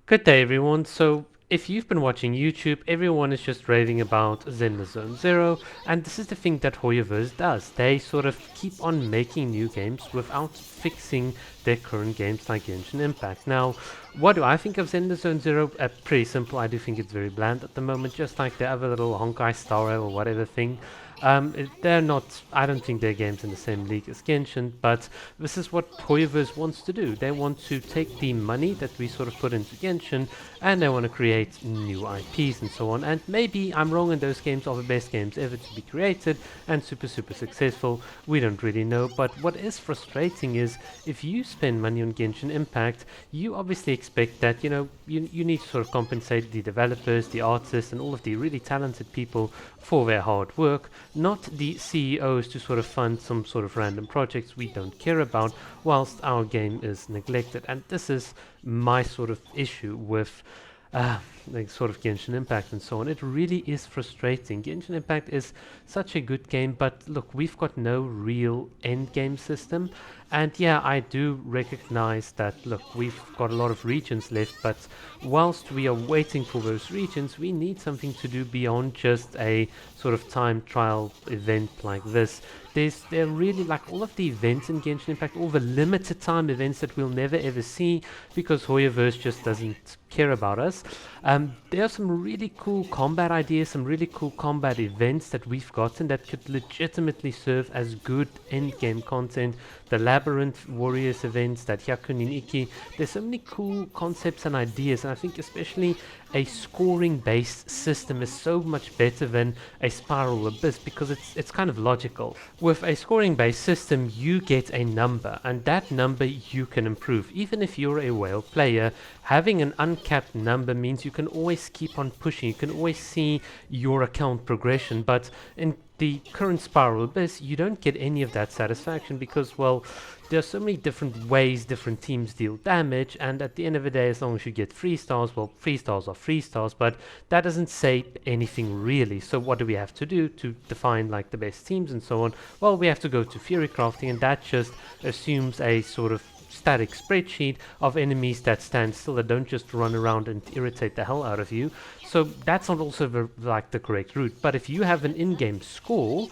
Good day, everyone. So, if you've been watching YouTube, everyone is just raving about Zenless Zone Zero, and this is the thing that Hoyoverse does. They sort of keep on making new games without fixing their current games like Genshin Impact. Now, what do I think of Zenless Zone Zero? Pretty simple. I do think it's very bland at the moment, just like the other little Honkai Star Rail or whatever thing. They're not, I don't think they're games in the same league as Genshin, but this is what Hoyoverse wants to do. They want to take the money that we sort of put into Genshin and they want to create new IPs and so on. And maybe I'm wrong and those games are the best games ever to be created and super successful. We don't really know, but what is frustrating is if you spend money on Genshin Impact, you obviously expect that, you need to sort of compensate the developers, the artists, and all of the really talented people for their hard work, not the CEOs to sort of fund some sort of random projects we don't care about whilst our game is neglected. And this is my sort of issue with like sort of Genshin Impact and so on. It really is frustrating. Genshin Impact is such a good game, but look, we've got no real end game system. And yeah, I do recognize that, look, we've got a lot of regions left, but whilst we are waiting for those regions, we need something to do beyond just a sort of time trial event like this. They're really like all of the events in Genshin Impact, all the limited time events that we'll never ever see because Hoyoverse just doesn't care about us. There are some really cool combat ideas, some really cool combat events that we've gotten that could legitimately serve as good end-game content. The Labyrinth Warriors events, that Hyakunin Iki, there's so many cool concepts and ideas, and I think especially a scoring-based system is so much better than a Spiral Abyss because it's kind of logical. With a scoring-based system, you get a number, and that number you can improve. Even if you're a whale player, having an uncapped number means you can always keep on pushing. You can always see your account progression, but in the current Spiral Abyss, you don't get any of that satisfaction because, well, there are so many different ways different teams deal damage, and at the end of the day, as long as you get 3 stars, well, 3 stars are 3 stars, but that doesn't say anything really. So what do we have to do to define like the best teams and so on? Well, we have to go to Fury Crafting, and that just assumes a sort of static spreadsheet of enemies that stand still, that don't just run around and irritate the hell out of you. So that's not also the correct route. But if you have an in-game score,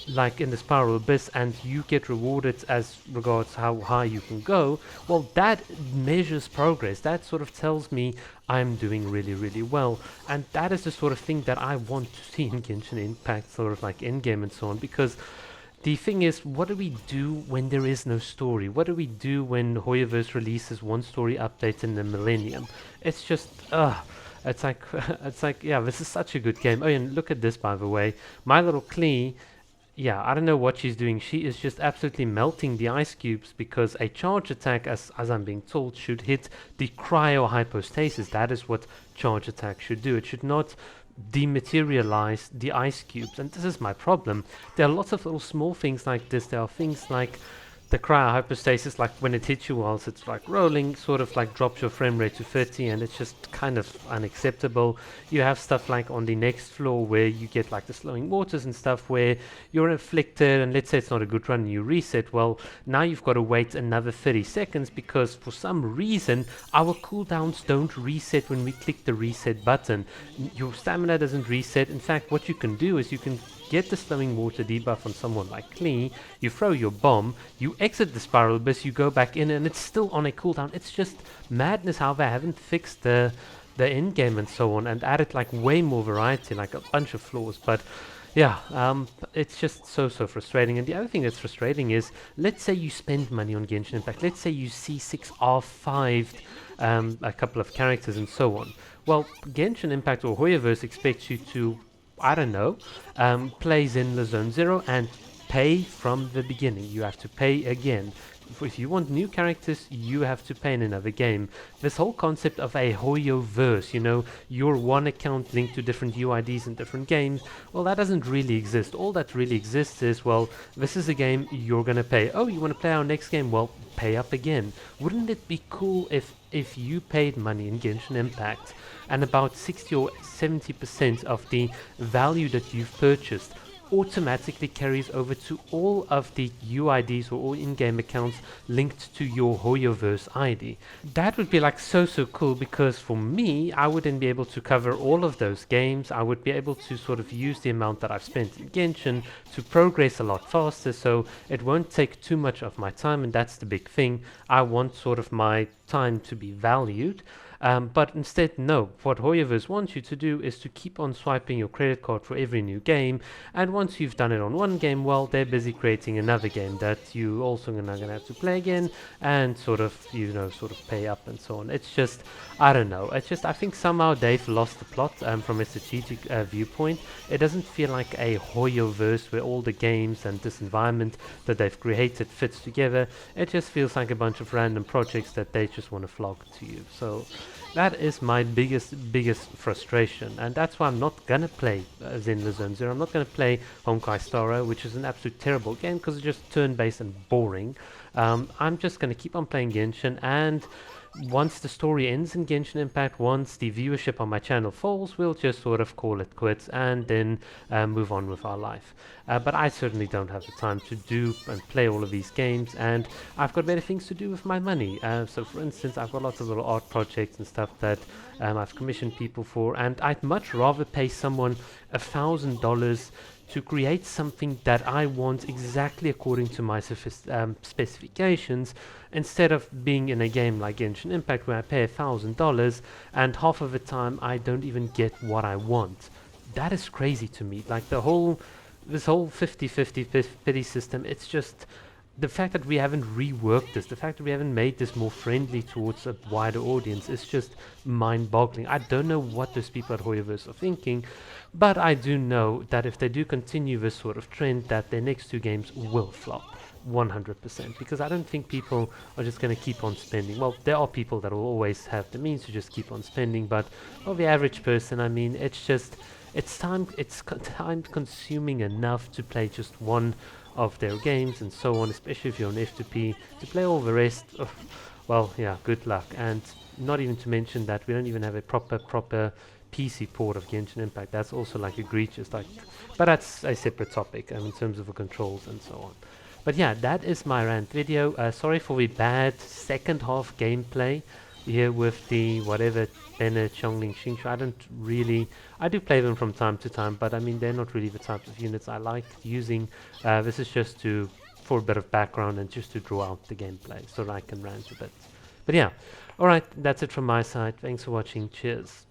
like in the Spiral Abyss, and you get rewarded as regards how high you can go, well, that measures progress. That sort of tells me I'm doing really well. And that is the sort of thing that I want to see in Genshin Impact, sort of like in-game and so on, because the thing is, what do we do when there is no story? What do we do when Hoyoverse releases one story update in the millennium? It's just, it's like, yeah, this is such a good game. Oh, and look at this, by the way. My little Klee, yeah, I don't know what she's doing. She is just absolutely melting the ice cubes because a charge attack, as I'm being told, should hit the cryo hypostasis. That is what charge attack should do. It should not dematerialize the ice cubes, and this is my problem. There are lots of little small things like this. There are things like the cryohypostasis, like when it hits you whilst it's like rolling, sort of like drops your frame rate to 30, and it's just kind of unacceptable. You have stuff like on the next floor where you get like the slowing waters and stuff where you're afflicted, and let's say it's not a good run and you reset. Well, now you've got to wait another 30 seconds because for some reason our cooldowns don't reset when we click the reset button. Your stamina doesn't reset. In fact, what you can do is you can get the slowing water debuff on someone like Klee, you throw your bomb, you exit the Spiral Abyss, you go back in, and it's still on a cooldown. It's just madness how they haven't fixed the end game and so on, and added like way more variety, like a bunch of flaws. But yeah, it's just so frustrating. And the other thing that's frustrating is, let's say you spend money on Genshin Impact, let's say you C6R5'd a couple of characters and so on. Well, Genshin Impact or Hoyoverse expects you to, I don't know, play Zenless Zone Zero and pay from the beginning. You have to pay again. If you want new characters, you have to pay in another game. This whole concept of a Hoyoverse, your one account linked to different UIDs in different games, well, that doesn't really exist. All that really exists is, well, this is a game you're gonna pay. Oh, you want to play our next game? Well, pay up again. Wouldn't it be cool if you paid money in Genshin Impact and about 60 or 70% of the value that you've purchased automatically carries over to all of the UIDs or all in-game accounts linked to your Hoyoverse ID. That would be like so cool, because for me, I wouldn't be able to cover all of those games. I would be able to sort of use the amount that I've spent in Genshin to progress a lot faster, so it won't take too much of my time, and that's the big thing. I want sort of my time to be valued. But instead, no, what Hoyoverse wants you to do is to keep on swiping your credit card for every new game, and once you've done it on one game, well, they're busy creating another game that you also are gonna have to play again, and sort of, you know, sort of pay up and so on. It's just, I don't know, it's just, I think somehow they've lost the plot from a strategic viewpoint. It doesn't feel like a Hoyoverse where all the games and this environment that they've created fits together. It just feels like a bunch of random projects that they just want to flog to you. So that is my biggest frustration, and that's why I'm not gonna play Zenless Zone ZZzz. I'm not gonna play Honkai Star Rail, which is an absolute terrible game because it's just turn-based and boring. I'm just gonna keep on playing Genshin, and once the story ends in Genshin Impact, once the viewership on my channel falls, we'll just sort of call it quits and then move on with our life. But I certainly don't have the time to do and play all of these games, and I've got better things to do with my money. So for instance, I've got lots of little art projects and stuff that I've commissioned people for, and I'd much rather pay someone $1,000 to create something that I want exactly according to my specifications, instead of being in a game like Genshin Impact where I pay $1,000 and half of the time I don't even get what I want. That is crazy to me. Like this whole 50-50 pity system, it's just the fact that we haven't reworked this, the fact that we haven't made this more friendly towards a wider audience is just mind-boggling. I don't know what those people at Hoyoverse are thinking, but I do know that if they do continue this sort of trend, that their next two games will flop 100%, because I don't think people are just going to keep on spending. Well, there are people that will always have the means to just keep on spending, but for the average person, I mean, it's time consuming enough to play just one of their games and so on, especially if you're on F2P. To play all the rest, well, yeah, good luck. And not even to mention that we don't even have a proper PC port of Genshin Impact. That's also like egregious, but that's a separate topic in terms of the controls and so on. But yeah, that is my rant video. Sorry for the bad second half gameplay here with the whatever Bene, Chongling, Xingshu. I do play them from time to time, but I mean, they're not really the types of units I like using. This is just for a bit of background and just to draw out the gameplay so that I can rant a bit. But yeah, alright, that's it from my side. Thanks for watching. Cheers.